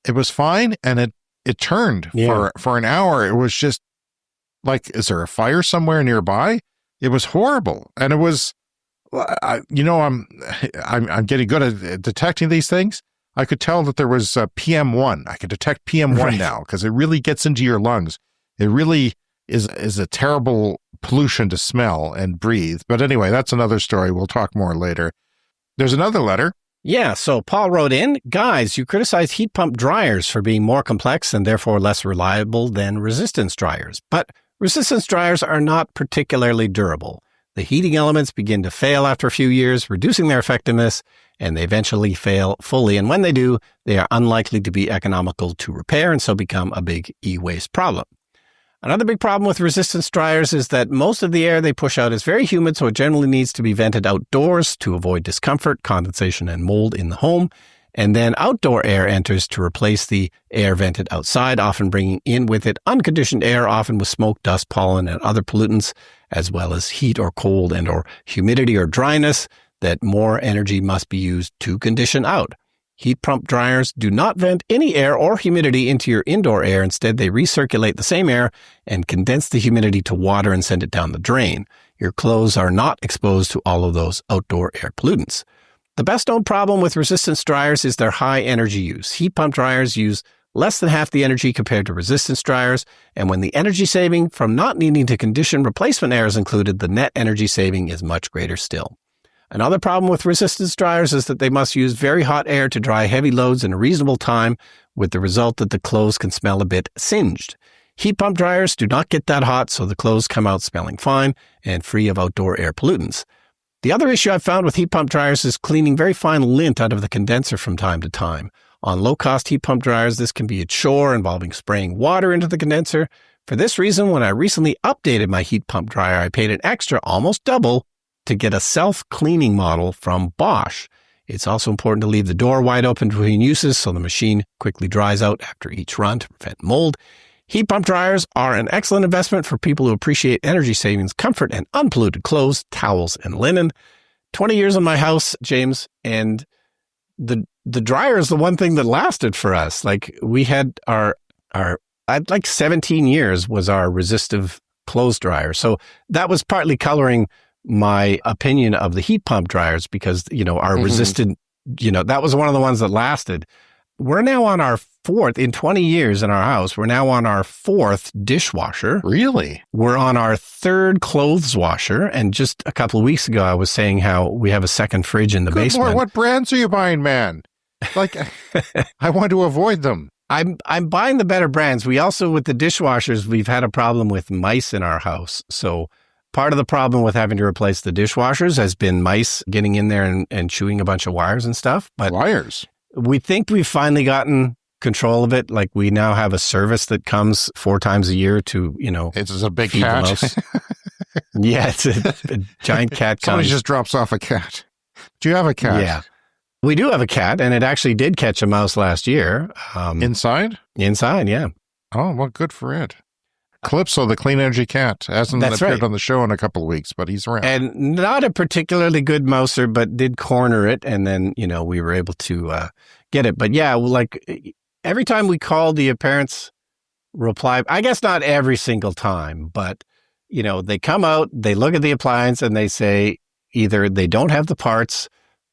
it was fine. And it turned for an hour. It was just like, is there a fire somewhere nearby? It was horrible, and it was, I'm getting good at detecting these things. I could tell that there was PM1. I could detect PM1 now, because it really gets into your lungs. It really is a terrible pollution to smell and breathe. But anyway, that's another story. We'll talk more later. There's another letter.
Yeah, so Paul wrote in, guys, you criticize heat pump dryers for being more complex and therefore less reliable than resistance dryers. But resistance dryers are not particularly durable. The heating elements begin to fail after a few years, reducing their effectiveness, and they eventually fail fully. And when they do, they are unlikely to be economical to repair and so become a big e-waste problem. Another big problem with resistance dryers is that most of the air they push out is very humid, so it generally needs to be vented outdoors to avoid discomfort, condensation, and mold in the home. And then outdoor air enters to replace the air vented outside, often bringing in with it unconditioned air, often with smoke, dust, pollen, and other pollutants, as well as heat or cold and or humidity or dryness that more energy must be used to condition out. Heat pump dryers do not vent any air or humidity into your indoor air. Instead, they recirculate the same air and condense the humidity to water and send it down the drain. Your clothes are not exposed to all of those outdoor air pollutants. The best known problem with resistance dryers is their high energy use. Heat pump dryers use less than half the energy compared to resistance dryers, and when the energy saving from not needing to condition replacement air is included, the net energy saving is much greater still. Another problem with resistance dryers is that they must use very hot air to dry heavy loads in a reasonable time, with the result that the clothes can smell a bit singed. Heat pump dryers do not get that hot, so the clothes come out smelling fine and free of outdoor air pollutants. The other issue I've found with heat pump dryers is cleaning very fine lint out of the condenser from time to time. On low-cost heat pump dryers, this can be a chore involving spraying water into the condenser. For this reason, when I recently updated my heat pump dryer, I paid an extra, almost double, to get a self-cleaning model from Bosch. It's also important to leave the door wide open between uses so the machine quickly dries out after each run to prevent mold. Heat pump dryers are an excellent investment for people who appreciate energy savings, comfort, and unpolluted clothes, towels, and linen. 20 years in my house, James, and the dryer is the one thing that lasted for us. Like, we had our 17 years was our resistive clothes dryer. So that was partly coloring my opinion of the heat pump dryers because, our resistant, that was one of the ones that lasted. We're now on our fourth, in 20 years in our house, we're now on our fourth dishwasher.
Really?
We're on our third clothes washer. And just a couple of weeks ago, I was saying how we have a second fridge in the basement.
Lord, what brands are you buying, man? Like, I want to avoid them.
I'm buying the better brands. We also, with the dishwashers, we've had a problem with mice in our house. So part of the problem with having to replace the dishwashers has been mice getting in there and chewing a bunch of wires and stuff. But
wires?
We think we've finally gotten control of it. Like, we now have a service that comes 4 times a year to,
it's a big cat.
Yeah, it's a giant cat.
Somebody just drops off a cat. Do you have a cat?
Yeah. We do have a cat, and it actually did catch a mouse last year.
Inside?
Inside, yeah.
Oh, well, good for it. Calypso, the clean energy cat, hasn't appeared on the show in a couple of weeks, but he's around.
And not a particularly good mouser, but did corner it, and then, we were able to get it. But yeah, like, every time we called, the parents reply, I guess not every single time, but, they come out, they look at the appliance, and they say either they don't have the parts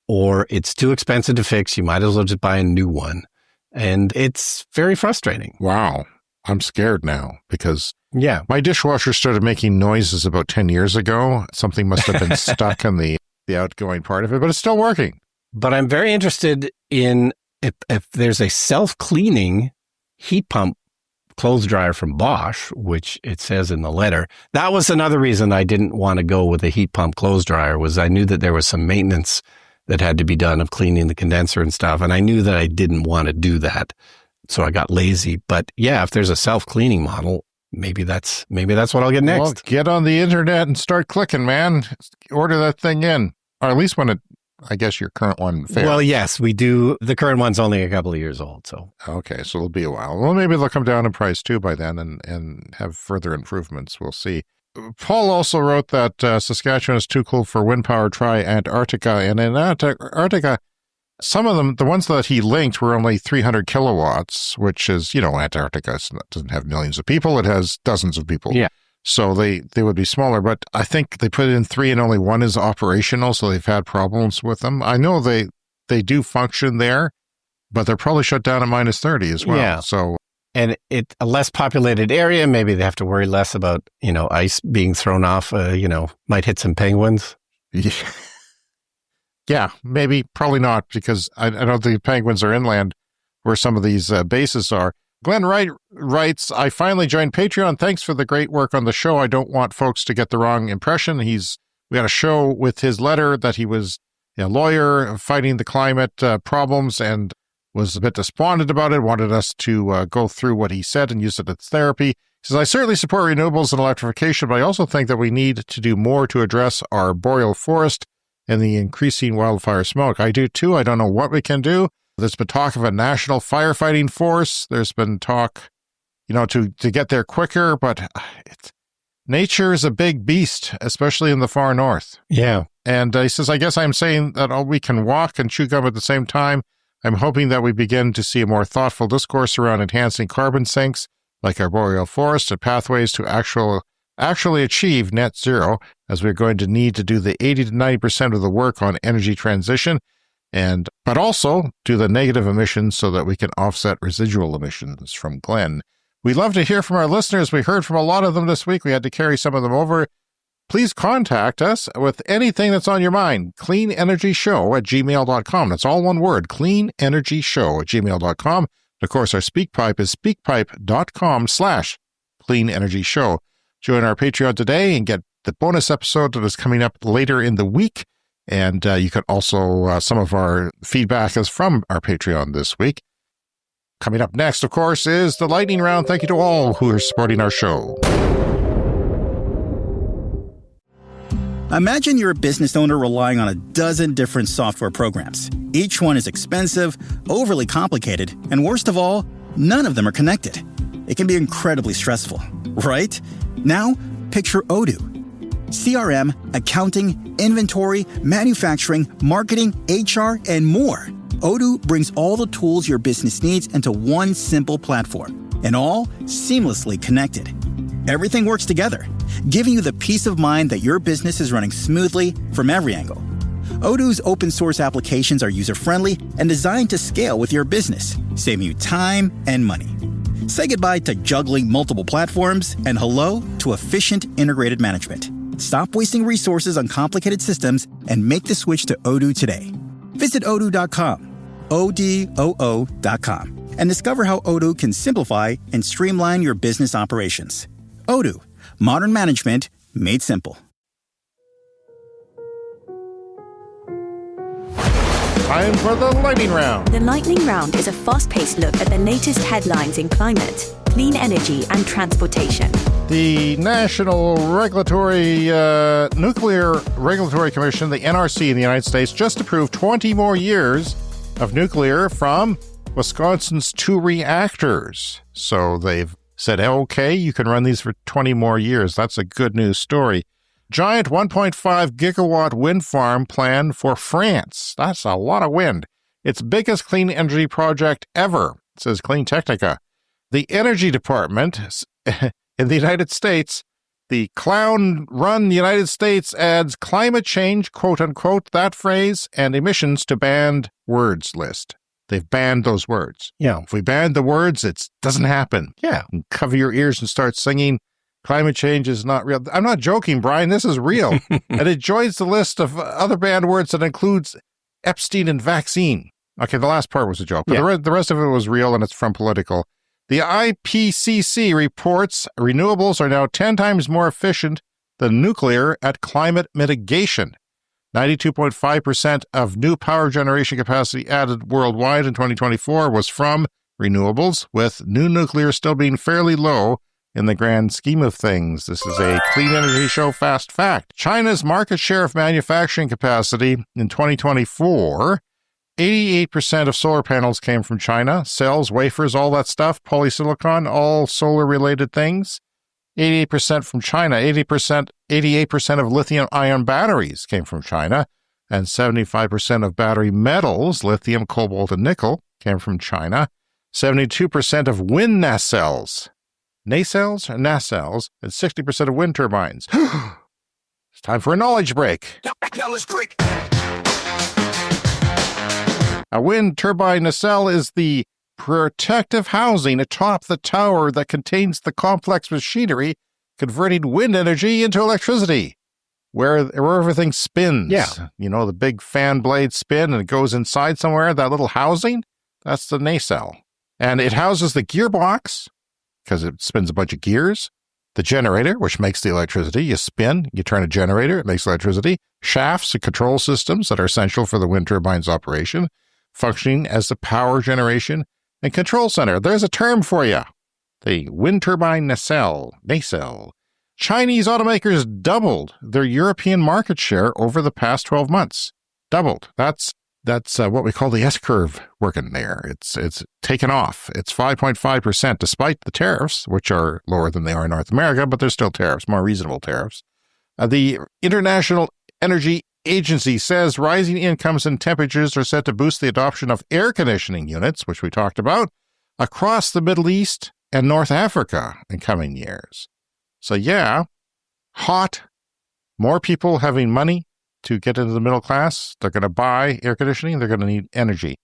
or it's too expensive to fix. You might as well just buy a new one. And it's very frustrating.
Wow. I'm scared now because my dishwasher started making noises about 10 years ago. Something must have been stuck in the outgoing part of it, but it's still working.
But I'm very interested in if there's a self-cleaning heat pump clothes dryer from Bosch, which it says in the letter. That was another reason I didn't want to go with a heat pump clothes dryer, was I knew that there was some maintenance that had to be done of cleaning the condenser and stuff. And I knew that I didn't want to do that. So I got lazy. But yeah, if there's a self-cleaning model, maybe that's what I'll get next.
Well, get on the internet and start clicking, man. Order that thing in. Or at least when I guess your current one fails.
Well, yes, we do. The current one's only a couple of years old. So
okay, so it'll be a while. Well, maybe they'll come down in price too by then and have further improvements. We'll see. Paul also wrote that Saskatchewan is too cool for wind power. Try Antarctica. And in Antarctica, some of them, the ones that he linked, were only 300 kilowatts, which is, Antarctica doesn't have millions of people. It has dozens of people.
Yeah.
So they would be smaller. But I think they put in 3 and only 1 is operational. So they've had problems with them. I know they do function there, but they're probably shut down at minus 30 as well.
Yeah.
So.
And it's a less populated area. Maybe they have to worry less about, ice being thrown off, might hit some penguins.
Yeah, maybe, probably not, because I know the penguins are inland where some of these bases are. Glenn Wright writes, I finally joined Patreon. Thanks for the great work on the show. I don't want folks to get the wrong impression. We had a show with his letter that he was a lawyer fighting the climate problems and was a bit despondent about it, wanted us to go through what he said and use it as therapy. He says, I certainly support renewables and electrification, but I also think that we need to do more to address our boreal forest and the increasing wildfire smoke. I do too. I don't know what we can do. There's been talk of a national firefighting force. There's been talk, to get there quicker, but nature is a big beast, especially in the far north.
Yeah.
And he says, I guess I'm saying that we can walk and chew gum at the same time. I'm hoping that we begin to see a more thoughtful discourse around enhancing carbon sinks, like our boreal forest, and pathways to actually achieve net zero, as we're going to need to do the 80 to 90% of the work on energy transition, but also do the negative emissions so that we can offset residual emissions. From Glenn. We'd love to hear from our listeners. We heard from a lot of them this week. We had to carry some of them over. please contact us with anything that's on your mind. cleanenergyshow@gmail.com. That's all one word, cleanenergyshow@gmail.com. Of course, our SpeakPipe is speakpipe.com/cleanenergyshow. Join our Patreon today and get the bonus episode that is coming up later in the week. And you can also, some of our feedback is from our Patreon this week. Coming up next, of course, is the lightning round. Thank you to all who are supporting our show.
Imagine you're a business owner relying on a dozen different software programs. Each one is expensive, overly complicated, and worst of all, none of them are connected. It can be incredibly stressful, right? Now, picture Odoo. CRM, accounting, inventory, manufacturing, marketing, HR, and more. Odoo brings all the tools your business needs into one simple platform, and all seamlessly connected. Everything works together, giving you the peace of mind that your business is running smoothly from every angle. Odoo's open source applications are user-friendly and designed to scale with your business, saving you time and money. Say goodbye to juggling multiple platforms and hello to efficient integrated management. Stop wasting resources on complicated systems and make the switch to Odoo today. Visit odoo.com, ODOO.com, and discover how Odoo can simplify and streamline your business operations. Odoo, modern management made simple.
Time for the lightning round.
The lightning round is a fast-paced look at the latest headlines in climate, clean energy, and transportation.
The National Nuclear Regulatory Commission, the NRC in the United States, just approved 20 more years of nuclear from Wisconsin's 2 reactors. So they've said, okay, you can run these for 20 more years. That's a good news story. Giant 1.5 gigawatt wind farm planned for France. That's a lot of wind. Its biggest clean energy project ever, says Clean Technica. The Energy Department in the United States, the clown-run United States adds climate change, quote-unquote, that phrase, and emissions to banned words list. They've banned those words.
Yeah.
If we ban the words, it doesn't happen.
Yeah.
And cover your ears and start singing, climate change is not real. I'm not joking, Brian. This is real. And it joins the list of other banned words that includes Epstein and vaccine. Okay, the last part was a joke, but the rest of it was real, and it's from Political. The IPCC reports renewables are now 10 times more efficient than nuclear at climate mitigation. 92.5% of new power generation capacity added worldwide in 2024 was from renewables, with new nuclear still being fairly low in the grand scheme of things. This is a Clean Energy Show fast fact. China's market share of manufacturing capacity in 2024, 88% of solar panels came from China, cells, wafers, all that stuff, polysilicon, all solar-related things. 88% from China, 88% of lithium-ion batteries came from China, and 75% of battery metals, lithium, cobalt, and nickel, came from China. 72% of wind nacelles, and 60% of wind turbines. It's time for a knowledge break.
Knowledge break.
A wind turbine nacelle is the protective housing atop the tower that contains the complex machinery converting wind energy into electricity, where everything spins.
Yeah.
You know, the big fan blades spin and it goes inside somewhere, that little housing, that's the nacelle. And it houses the gearbox, because it spins a bunch of gears, the generator, which makes the electricity. You spin, you turn a generator, it makes electricity, shafts and control systems that are essential for the wind turbine's operation, functioning as the power generation and control center. There's a term for you. The wind turbine nacelle. Chinese automakers doubled their European market share over the past 12 months. Doubled. That's what we call the S-curve working there. It's taken off. It's 5.5% despite the tariffs, which are lower than they are in North America, but there's still tariffs, more reasonable tariffs. The International Energy Agency says rising incomes and temperatures are set to boost the adoption of air conditioning units, which we talked about, across the Middle East and North Africa in coming years. So yeah, hot, more people having money to get into the middle class. They're going to buy air conditioning. They're going to need energy.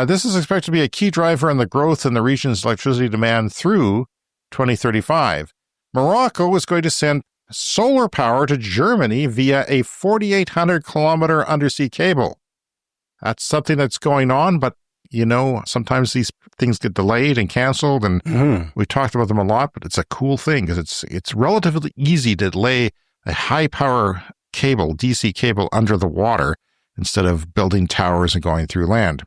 This is expected to be a key driver in the growth in the region's electricity demand through 2035. Morocco is going to send solar power to Germany via a 4,800-kilometer undersea cable. That's something that's going on, but, sometimes these things get delayed and canceled, and we talked about them a lot, but it's a cool thing because it's relatively easy to lay a high-power cable, DC cable, under the water instead of building towers and going through land.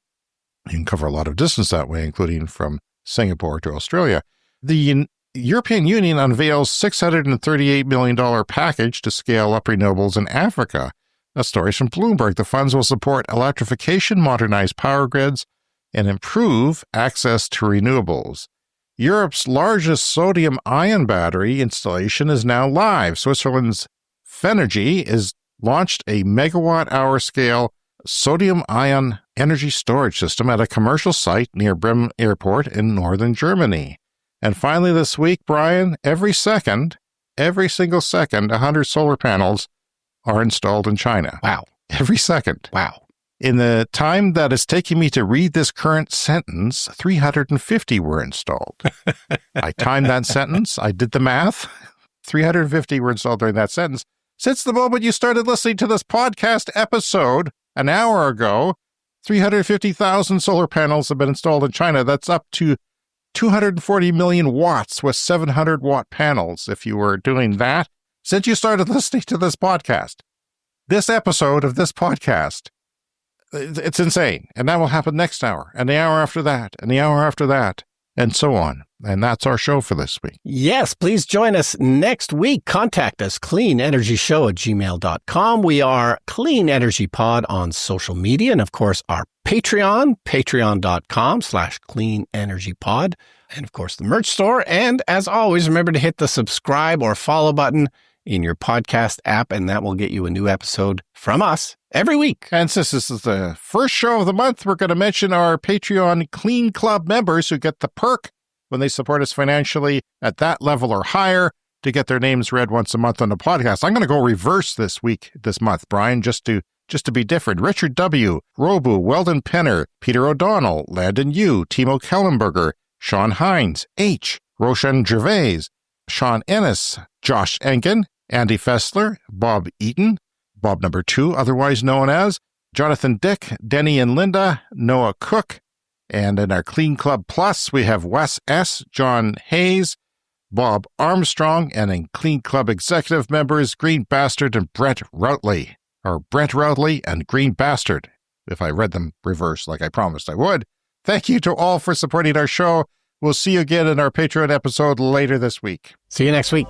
You can cover a lot of distance that way, including from Singapore to Australia. The European Union unveils $638 million package to scale up renewables in Africa. A story from Bloomberg. The funds will support electrification, modernize power grids, and improve access to renewables. Europe's largest sodium-ion battery installation is now live. Switzerland's Fenergy has launched a megawatt-hour scale sodium-ion energy storage system at a commercial site near Bremen Airport in northern Germany. And finally this week, Brian, every single second, 100 solar panels are installed in China.
Wow.
Every second.
Wow.
In the time that it's taking me to read this current sentence, 350 were installed. I timed that sentence. I did the math. 350 were installed during that sentence. Since the moment you started listening to this podcast episode an hour ago, 350,000 solar panels have been installed in China. That's up to 240 million watts with 700-watt panels, if you were doing that, since you started listening to this podcast. This episode of this podcast, it's insane. And that will happen next hour, and the hour after that, and the hour after that, and so on. And that's our show for this week.
Yes, please join us next week. Contact us, cleanenergyshow@gmail.com. We are Clean Energy Pod on social media. And of course, our Patreon, patreon.com/cleanenergypod. And of course, the merch store. And as always, remember to hit the subscribe or follow button in your podcast app, and that will get you a new episode from us every week.
And since this is the first show of the month, we're going to mention our Patreon Clean Club members who get the perk when they support us financially at that level or higher to get their names read once a month on the podcast. I'm going to go reverse this month, Brian, just to be different. Richard W., Robu, Weldon Penner, Peter O'Donnell, Landon Yu, Timo Kellenberger, Sean Hines, H., Roshan Gervais, Sean Ennis, Josh Engen, Andy Fessler, Bob Eaton, Bob number 2, otherwise known as Jonathan Dick, Denny and Linda, Noah Cook, and in our Clean Club Plus, we have Wes S., John Hayes, Bob Armstrong, and in Clean Club Executive members, Green Bastard and Brent Routley, or Brent Routley and Green Bastard, if I read them reverse like I promised I would. Thank you to all for supporting our show. We'll see you again in our Patreon episode later this week.
See you next week.